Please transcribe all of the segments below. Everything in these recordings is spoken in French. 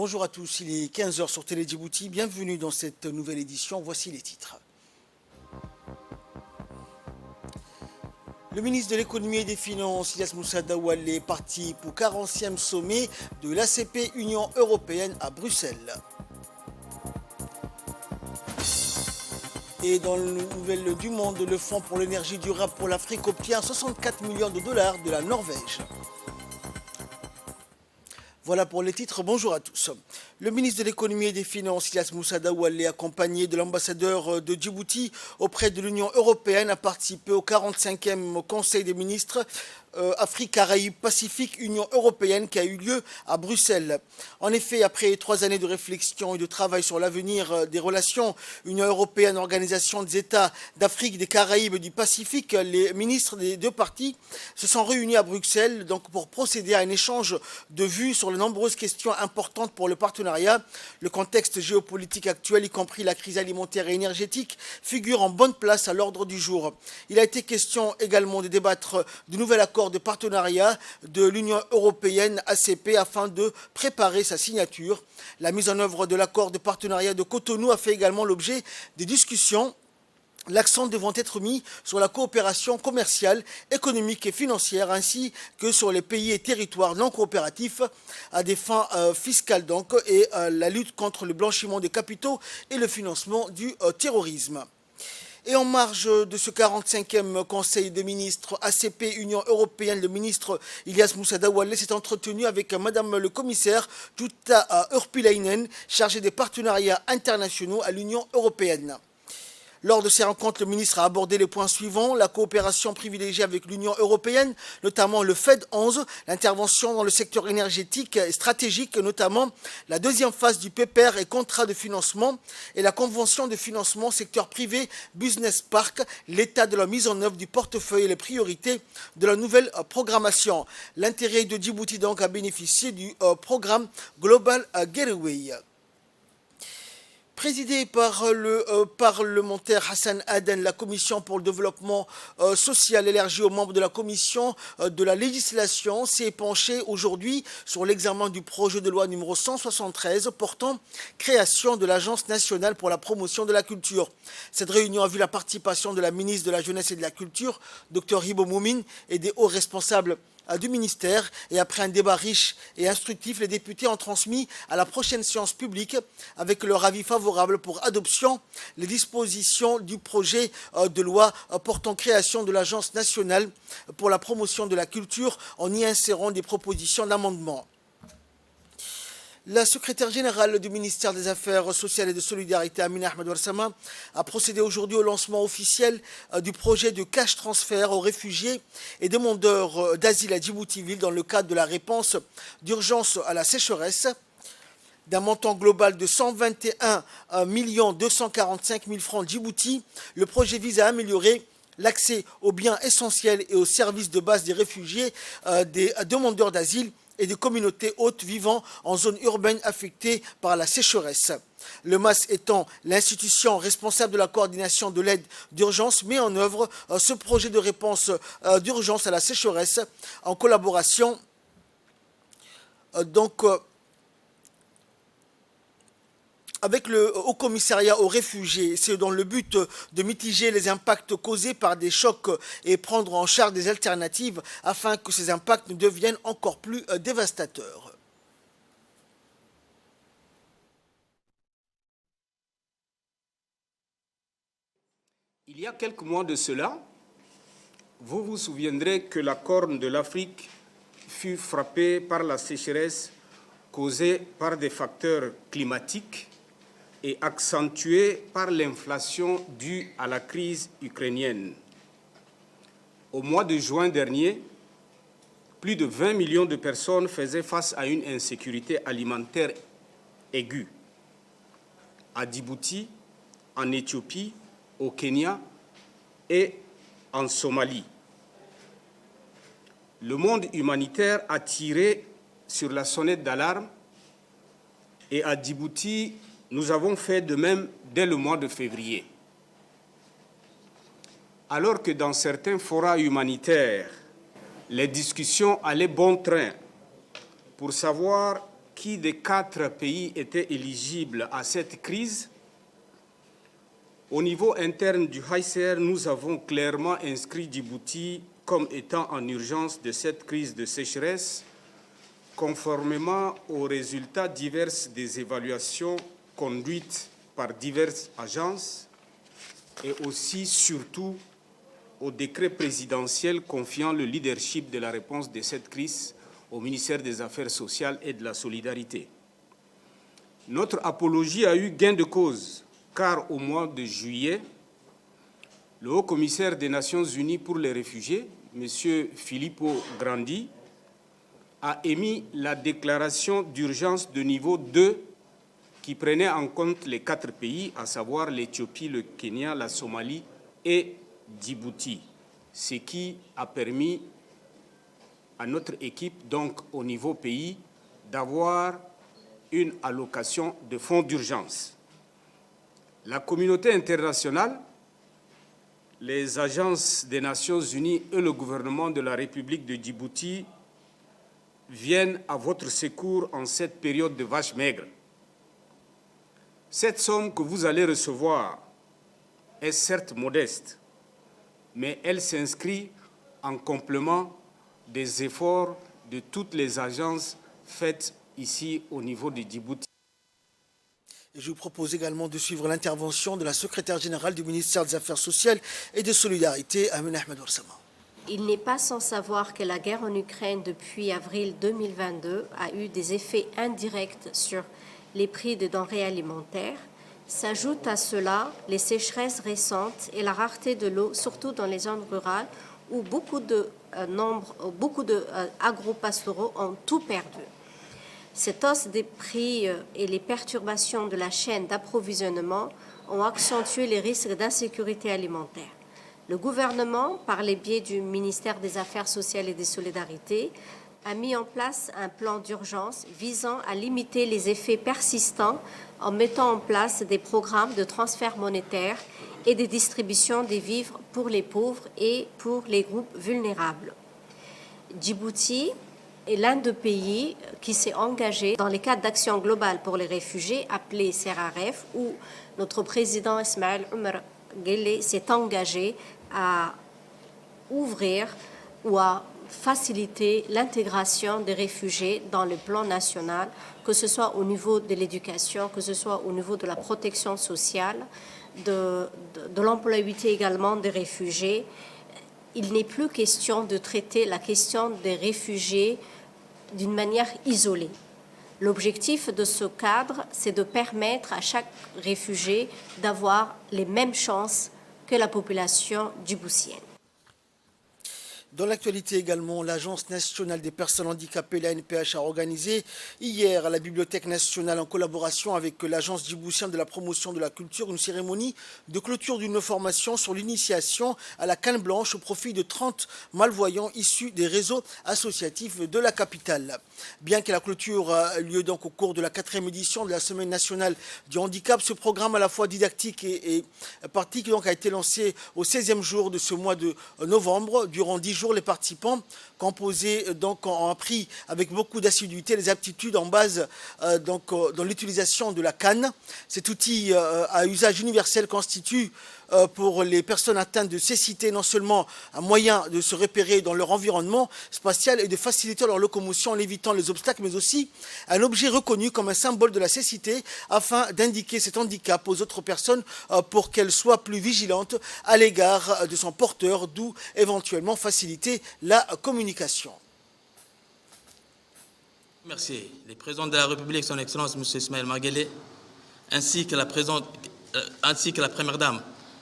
bonjour à tous, il est 15 heures sur Télé Djibouti, bienvenue dans cette nouvelle édition, voici les titres. Le ministre de l'économie et des finances, Ilyas Moussa Daoualé, est parti pour 40e sommet de l'ACP Union Européenne à Bruxelles. Et dans les nouvelles du monde, le Fonds pour l'énergie durable pour l'Afrique obtient 64 millions de dollars de la Norvège. Voilà pour les titres, bonjour à tous. Le ministre de l'économie et des finances, Ilyas Moussa Daoualé, accompagné de l'ambassadeur de Djibouti auprès de l'Union européenne, a participé au 45e Conseil des ministres Afrique, Caraïbes, Pacifique, Union européenne qui a eu lieu à Bruxelles. En effet, après 3 années de réflexion et de travail sur l'avenir des relations Union européenne, Organisation des États d'Afrique, des Caraïbes et du Pacifique, les ministres des deux parties se sont réunis à Bruxelles donc, pour procéder à un échange de vues sur les nombreuses questions importantes pour le partenariat. Le contexte géopolitique actuel, y compris la crise alimentaire et énergétique, figure en bonne place à l'ordre du jour. Il a été question également de débattre du nouvel accord de partenariat de l'Union européenne ACP afin de préparer sa signature. La mise en œuvre de l'accord de partenariat de Cotonou a fait également l'objet des discussions. L'accent devant être mis sur la coopération commerciale, économique et financière, ainsi que sur les pays et territoires non coopératifs à des fins fiscales donc, et la lutte contre le blanchiment des capitaux et le financement du terrorisme. Et en marge de ce 45e Conseil des ministres ACP Union européenne, le ministre Ilyas Moussa Daoualé s'est entretenu avec Madame le commissaire Jutta Urpilainen, chargée des partenariats internationaux à l'Union européenne. Lors de ces rencontres, le ministre a abordé les points suivants: la coopération privilégiée avec l'Union européenne, notamment le FED 11, l'intervention dans le secteur énergétique et stratégique, notamment la deuxième phase du PPR et contrat de financement, et la convention de financement secteur privé Business Park, l'état de la mise en œuvre du portefeuille et les priorités de la nouvelle programmation. L'intérêt de Djibouti donc a bénéficié du programme Global Gateway. Présidée par le parlementaire Hassan Aden, la commission pour le développement social élargie aux membres de la commission de la législation s'est penchée aujourd'hui sur l'examen du projet de loi numéro 173 portant création de l'Agence nationale pour la promotion de la culture. Cette réunion a vu la participation de la ministre de la Jeunesse et de la Culture, Dr Hibo Moumine, et des hauts responsables du ministère, et après un débat riche et instructif, les députés ont transmis à la prochaine séance publique avec leur avis favorable pour adoption les dispositions du projet de loi portant création de l'Agence nationale pour la promotion de la culture en y insérant des propositions d'amendement. La secrétaire générale du ministère des Affaires sociales et de solidarité, Amina Ahmed Warsama, a procédé aujourd'hui au lancement officiel du projet de cash transfert aux réfugiés et demandeurs d'asile à Djibouti-Ville dans le cadre de la réponse d'urgence à la sécheresse. D'un montant global de 121 245 000 francs Djibouti, le projet vise à améliorer l'accès aux biens essentiels et aux services de base des réfugiés, des demandeurs d'asile et des communautés hautes vivant en zone urbaine affectée par la sécheresse. Le MAS étant l'institution responsable de la coordination de l'aide d'urgence, met en œuvre ce projet de réponse d'urgence à la sécheresse en collaboration avec le Haut Commissariat aux réfugiés. C'est dans le but de mitiger les impacts causés par des chocs et prendre en charge des alternatives afin que ces impacts ne deviennent encore plus dévastateurs. Il y a quelques mois de cela, vous vous souviendrez que la Corne de l'Afrique fut frappée par la sécheresse causée par des facteurs climatiques et accentuée par l'inflation due à la crise ukrainienne. Au mois de juin dernier, plus de 20 millions de personnes faisaient face à une insécurité alimentaire aiguë. À Djibouti, en Éthiopie, au Kenya et en Somalie. Le monde humanitaire a tiré sur la sonnette d'alarme et à Djibouti, nous avons fait de même dès le mois de février. Alors que dans certains forats humanitaires, les discussions allaient bon train pour savoir qui des 4 pays étaient éligibles à cette crise, au niveau interne du HCR, nous avons clairement inscrit Djibouti comme étant en urgence de cette crise de sécheresse, conformément aux résultats divers des évaluations conduites par diverses agences et aussi, surtout, au décret présidentiel confiant le leadership de la réponse de cette crise au ministère des Affaires sociales et de la solidarité. Notre apologie a eu gain de cause, car au mois de juillet, le haut-commissaire des Nations Unies pour les réfugiés, M. Filippo Grandi, a émis la déclaration d'urgence de niveau 2 qui prenait en compte les 4 pays, à savoir l'Éthiopie, le Kenya, la Somalie et Djibouti, ce qui a permis à notre équipe, donc au niveau pays, d'avoir une allocation de fonds d'urgence. La communauté internationale, les agences des Nations Unies et le gouvernement de la République de Djibouti viennent à votre secours en cette période de vaches maigres. Cette somme que vous allez recevoir est certes modeste, mais elle s'inscrit en complément des efforts de toutes les agences faites ici au niveau de Djibouti. Et je vous propose également de suivre l'intervention de la secrétaire générale du ministère des Affaires sociales et de Solidarité, Amine Ahmed Oursama. Il n'est pas sans savoir que la guerre en Ukraine depuis avril 2022 a eu des effets indirects sur les prix des denrées alimentaires. S'ajoutent à cela les sécheresses récentes et la rareté de l'eau, surtout dans les zones rurales où beaucoup de agro-pastoraux ont tout perdu. Cette hausse des prix et les perturbations de la chaîne d'approvisionnement ont accentué les risques d'insécurité alimentaire. Le gouvernement, par les biais du ministère des Affaires sociales et des Solidarités, a mis en place un plan d'urgence visant à limiter les effets persistants en mettant en place des programmes de transfert monétaire et de distribution des vivres pour les pauvres et pour les groupes vulnérables. Djibouti est l'un des pays qui s'est engagé dans les cadres d'action globale pour les réfugiés, appelé CRRF, où notre président Ismaël Omar Guelleh s'est engagé à ouvrir ou à faciliter l'intégration des réfugiés dans le plan national, que ce soit au niveau de l'éducation, que ce soit au niveau de la protection sociale, de l'employabilité également des réfugiés. Il n'est plus question de traiter la question des réfugiés d'une manière isolée. L'objectif de ce cadre, c'est de permettre à chaque réfugié d'avoir les mêmes chances que la population djiboutienne. Dans l'actualité également, l'Agence nationale des personnes handicapées, la NPH, a organisé hier à la Bibliothèque nationale, en collaboration avec l'Agence djiboutienne de la promotion de la culture, une cérémonie de clôture d'une formation sur l'initiation à la canne blanche au profit de 30 malvoyants issus des réseaux associatifs de la capitale. Bien que la clôture a lieu donc au cours de la 4e édition de la Semaine nationale du handicap, ce programme à la fois didactique et pratique donc a été lancé au 16e jour de ce mois de novembre. Durant 10 jours, les participants composés donc ont appris avec beaucoup d'assiduité les aptitudes en base dans l'utilisation de la canne. Cet outil à usage universel constitue pour les personnes atteintes de cécité non seulement un moyen de se repérer dans leur environnement spatial et de faciliter leur locomotion en évitant les obstacles, mais aussi un objet reconnu comme un symbole de la cécité afin d'indiquer cet handicap aux autres personnes pour qu'elles soient plus vigilantes à l'égard de son porteur, d'où éventuellement faciliter la communication. Merci. Le président de la République, son Excellence M. Ismaël Omar Guelleh, ainsi que la Première Dame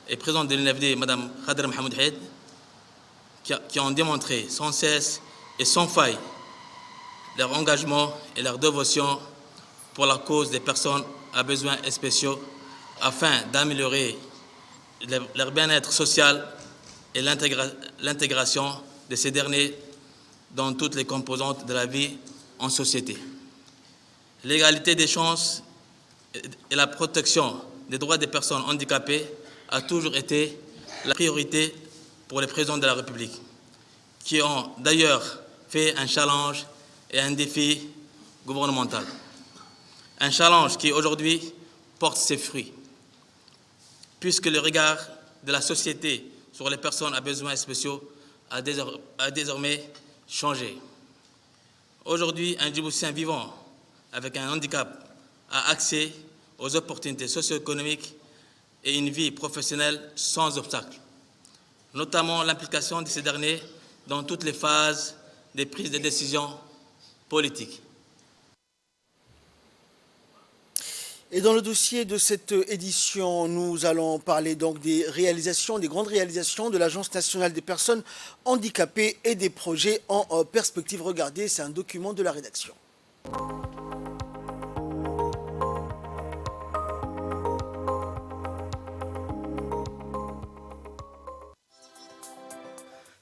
et présidente de l'UNFD, Mme Khadra Mohamed Haïd, qui ont démontré sans cesse et sans faille leur engagement et leur dévotion pour la cause des personnes à besoins spéciaux afin d'améliorer leur bien-être social et l'intégration de ces derniers dans toutes les composantes de la vie en société. L'égalité des chances et la protection des droits des personnes handicapées a toujours été la priorité pour les présidents de la République, qui ont d'ailleurs fait un challenge et un défi gouvernemental. Un challenge qui aujourd'hui porte ses fruits, puisque le regard de la société sur les personnes à besoins spéciaux a désormais changé. Aujourd'hui, un Djiboutien vivant avec un handicap a accès aux opportunités socio-économiques et une vie professionnelle sans obstacle, notamment l'implication de ces derniers dans toutes les phases des prises de décisions politiques. Et dans le dossier de cette édition, nous allons parler donc des réalisations, des grandes réalisations de l'Agence nationale des personnes handicapées et des projets en perspective. Regardez, c'est un document de la rédaction.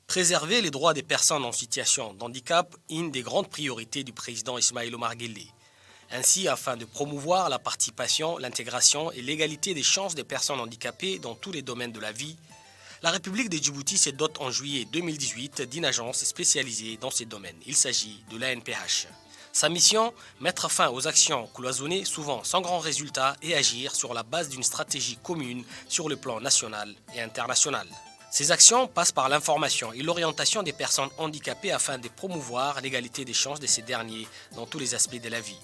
Préserver les droits des personnes en situation de handicap est une des grandes priorités du président Ismaël Omar Guelleh. Ainsi, afin de promouvoir la participation, l'intégration et l'égalité des chances des personnes handicapées dans tous les domaines de la vie, la République de Djibouti s'est dotée en juillet 2018 d'une agence spécialisée dans ces domaines. Il s'agit de l'ANPH. Sa mission, mettre fin aux actions cloisonnées, souvent sans grand résultat, et agir sur la base d'une stratégie commune sur le plan national et international. Ces actions passent par l'information et l'orientation des personnes handicapées afin de promouvoir l'égalité des chances de ces derniers dans tous les aspects de la vie.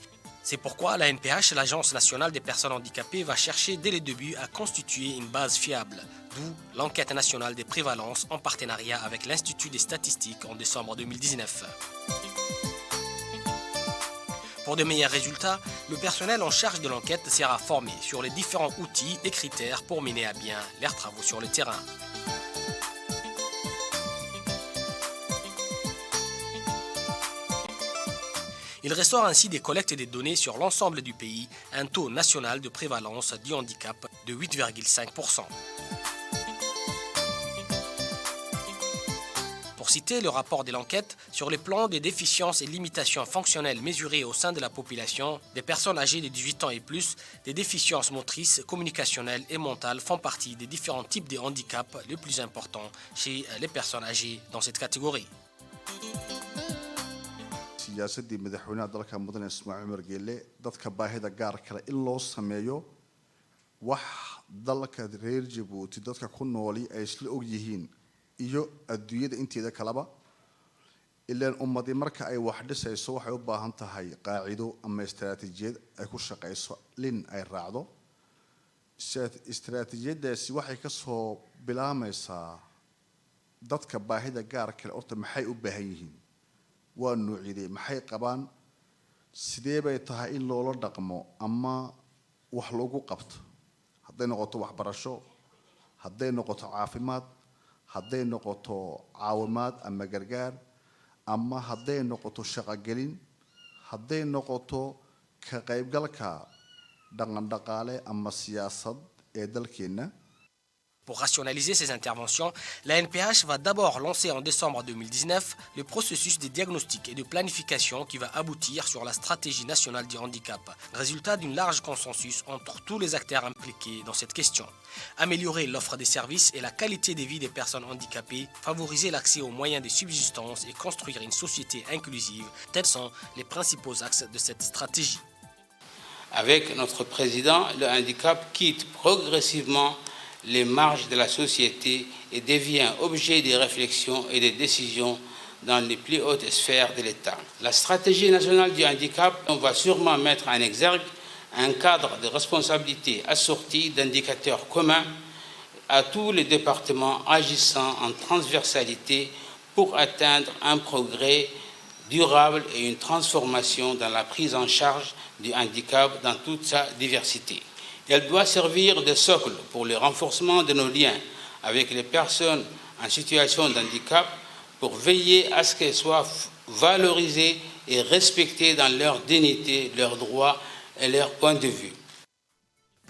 C'est pourquoi l'ANPH, l'Agence nationale des personnes handicapées, va chercher dès le début à constituer une base fiable, d'où l'enquête nationale des prévalences en partenariat avec l'Institut des statistiques en décembre 2019. Pour de meilleurs résultats, le personnel en charge de l'enquête sera formé sur les différents outils et critères pour mener à bien leurs travaux sur le terrain. Il ressort ainsi des collectes des données sur l'ensemble du pays, un taux national de prévalence du handicap de 8,5%. Pour citer le rapport de l'enquête, sur les plans des déficiences et limitations fonctionnelles mesurées au sein de la population, des personnes âgées de 18 ans et plus, des déficiences motrices, communicationnelles et mentales font partie des différents types de handicaps les plus importants chez les personnes âgées dans cette catégorie. siyaasadii madaxweynaha dalka mudane Ismaaciil Umar Geelle dadka baahida gaar kale in loo sameeyo wax dalka reer Djibouti dadka ku nooli ay isla og yihiin iyo adduunyada inteeda kalaba ilaan ummadii marka ay wax dhisayso waxay u baahan tahay qaacido ama istaraatiijiyad ay ku shaqeyso lin ay raacdo istaraatiijiyadaasi waxay ka soo bilaamaysaa dadka baahida gaar kale oo maxay u baahan yihiin waa nuuciyay maxay qabaan sidee bay tahay in loola dhaqmo ama wax lagu qabto hadday noqoto waxbarasho hadday noqoto caafimaad hadday noqoto caawimaad ama gargaar ama hadday noqoto shaqo gelin hadday noqoto ka qaybgalka dhaqan dhaqaale ama siyaasad ee dalkeena. Pour rationaliser ces interventions, la NPH va d'abord lancer en décembre 2019 le processus de diagnostic et de planification qui va aboutir sur la stratégie nationale du handicap, résultat d'une large consensus entre tous les acteurs impliqués dans cette question. Améliorer l'offre des services et la qualité de vie des personnes handicapées, favoriser l'accès aux moyens de subsistance et construire une société inclusive, tels sont les principaux axes de cette stratégie. Avec notre président, le handicap quitte progressivement les marges de la société et devient objet de réflexions et de décisions dans les plus hautes sphères de l'État. La stratégie nationale du handicap, on va sûrement mettre en exergue un cadre de responsabilité assorti d'indicateurs communs à tous les départements agissant en transversalité pour atteindre un progrès durable et une transformation dans la prise en charge du handicap dans toute sa diversité. Elle doit servir de socle pour le renforcement de nos liens avec les personnes en situation de handicap pour veiller à ce qu'elles soient valorisées et respectées dans leur dignité, leurs droits et leurs points de vue.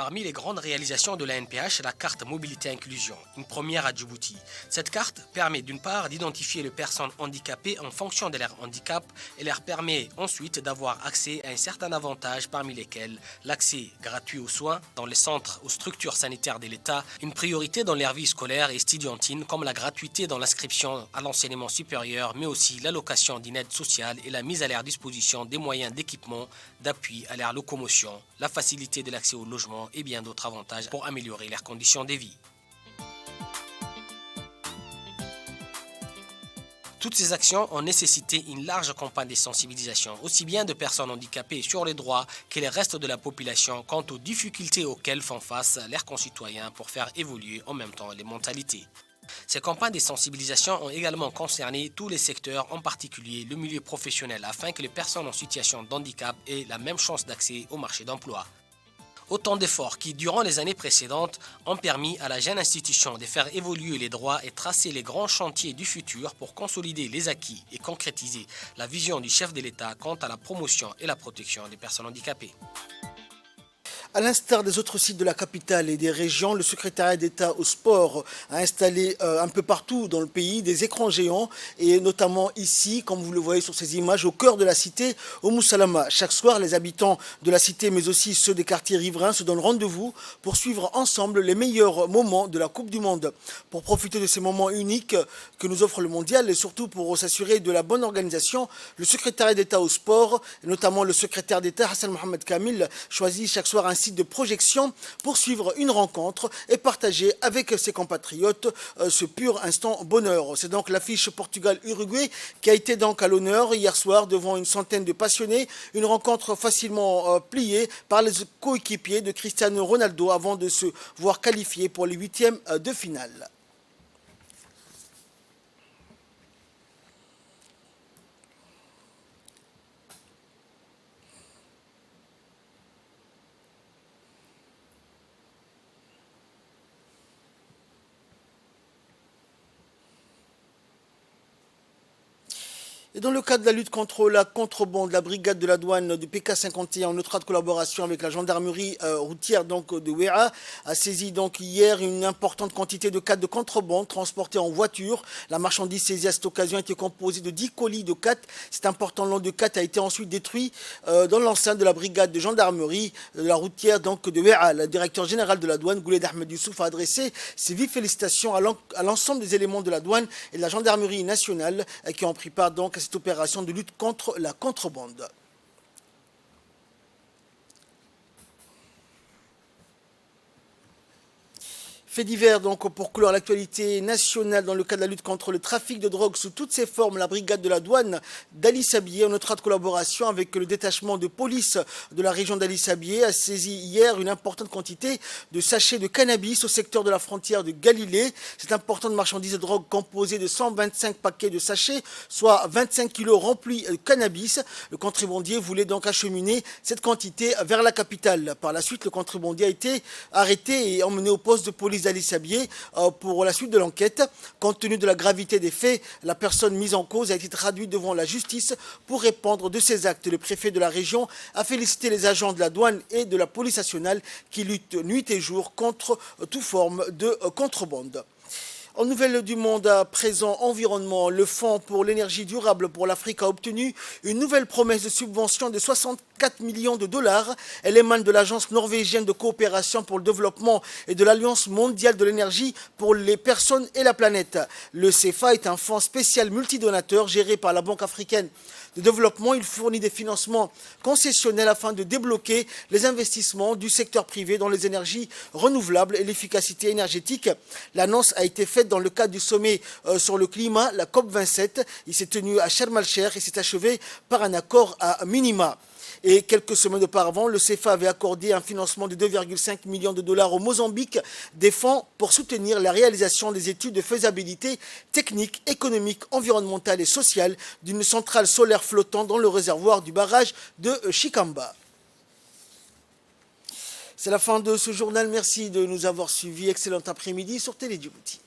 Parmi les grandes réalisations de la NPH, la carte mobilité inclusion, une première à Djibouti. Cette carte permet d'une part d'identifier les personnes handicapées en fonction de leur handicap et leur permet ensuite d'avoir accès à un certain avantage parmi lesquels l'accès gratuit aux soins dans les centres ou structures sanitaires de l'État, une priorité dans leur vie scolaire et estudiantine comme la gratuité dans l'inscription à l'enseignement supérieur mais aussi l'allocation d'une aide sociale et la mise à leur disposition des moyens d'équipement, d'appui à leur locomotion, la facilité de l'accès au logement et bien d'autres avantages pour améliorer leurs conditions de vie. Toutes ces actions ont nécessité une large campagne de sensibilisation, aussi bien de personnes handicapées sur les droits que les restes de la population quant aux difficultés auxquelles font face leurs concitoyens pour faire évoluer en même temps les mentalités. Ces campagnes de sensibilisation ont également concerné tous les secteurs, en particulier le milieu professionnel, afin que les personnes en situation de handicap aient la même chance d'accès au marché d'emploi. Autant d'efforts qui, durant les années précédentes, ont permis à la jeune institution de faire évoluer les droits et tracer les grands chantiers du futur pour consolider les acquis et concrétiser la vision du chef de l'État quant à la promotion et la protection des personnes handicapées. À l'instar des autres sites de la capitale et des régions, le secrétariat d'État au sport a installé un peu partout dans le pays des écrans géants et notamment ici, comme vous le voyez sur ces images, au cœur de la cité, au Moussalama. Chaque soir, les habitants de la cité, mais aussi ceux des quartiers riverains, se donnent rendez-vous pour suivre ensemble les meilleurs moments de la Coupe du Monde. Pour profiter de ces moments uniques que nous offre le mondial et surtout pour s'assurer de la bonne organisation, le secrétariat d'État au sport, et notamment le secrétaire d'État Hassan Mohamed Kamil, choisit chaque soir un site de projection pour suivre une rencontre et partager avec ses compatriotes ce pur instant bonheur. C'est donc l'affiche Portugal-Uruguay qui a été donc à l'honneur hier soir devant une centaine de passionnés. Une rencontre facilement pliée par les coéquipiers de Cristiano Ronaldo avant de se voir qualifié pour les huitièmes de finale. Et dans le cadre de la lutte contre la contrebande, la brigade de la douane du PK51, en étroite collaboration avec la gendarmerie routière donc, de Ouéa, a saisi donc hier une importante quantité de cannes de contrebande transportées en voiture. La marchandise saisie à cette occasion était composée de 10 colis de cannes. Cet important lot de cannes a été ensuite détruit dans l'enceinte de la brigade de gendarmerie de la routière donc, de Ouéa. Le directeur général de la douane, Gouled Ahmed Youssouf, a adressé ses vives félicitations à l'ensemble des éléments de la douane et de la gendarmerie nationale qui ont pris part donc cette opération de lutte contre la contrebande. Fait divers donc pour clore l'actualité nationale dans le cadre de la lutte contre le trafic de drogue sous toutes ses formes, la brigade de la douane d'Ali Sabié en étroite collaboration avec le détachement de police de la région d'Ali Sabié a saisi hier une importante quantité de sachets de cannabis au secteur de la frontière de Galilée. Cette importante marchandise de drogue composée de 125 paquets de sachets, soit 25 kilos remplis de cannabis. Le contrebandier voulait donc acheminer cette quantité vers la capitale. Par la suite, le contrebandier a été arrêté et emmené au poste de police d'Ali Sabié pour la suite de l'enquête. Compte tenu de la gravité des faits, la personne mise en cause a été traduite devant la justice pour répondre de ses actes. Le préfet de la région a félicité les agents de la douane et de la police nationale qui luttent nuit et jour contre toute forme de contrebande. En nouvelles du monde à présent environnement, le Fonds pour l'énergie durable pour l'Afrique a obtenu une nouvelle promesse de subvention de 64 millions de dollars. Elle émane de l'Agence norvégienne de coopération pour le développement et de l'Alliance mondiale de l'énergie pour les personnes et la planète. Le CFA est un fonds spécial multidonateur géré par la Banque africaine de développement. Il fournit des financements concessionnels afin de débloquer les investissements du secteur privé dans les énergies renouvelables et l'efficacité énergétique. L'annonce a été faite dans le cadre du sommet sur le climat, la COP27. Il s'est tenu à Sharm el-Sheikh et s'est achevé par un accord à minima. Et quelques semaines auparavant, le CFA avait accordé un financement de 2,5 millions de dollars au Mozambique, des fonds pour soutenir la réalisation des études de faisabilité technique, économique, environnementale et sociale d'une centrale solaire flottante dans le réservoir du barrage de Chikamba. C'est la fin de ce journal. Merci de nous avoir suivis. Excellent après-midi sur Télé Djibouti.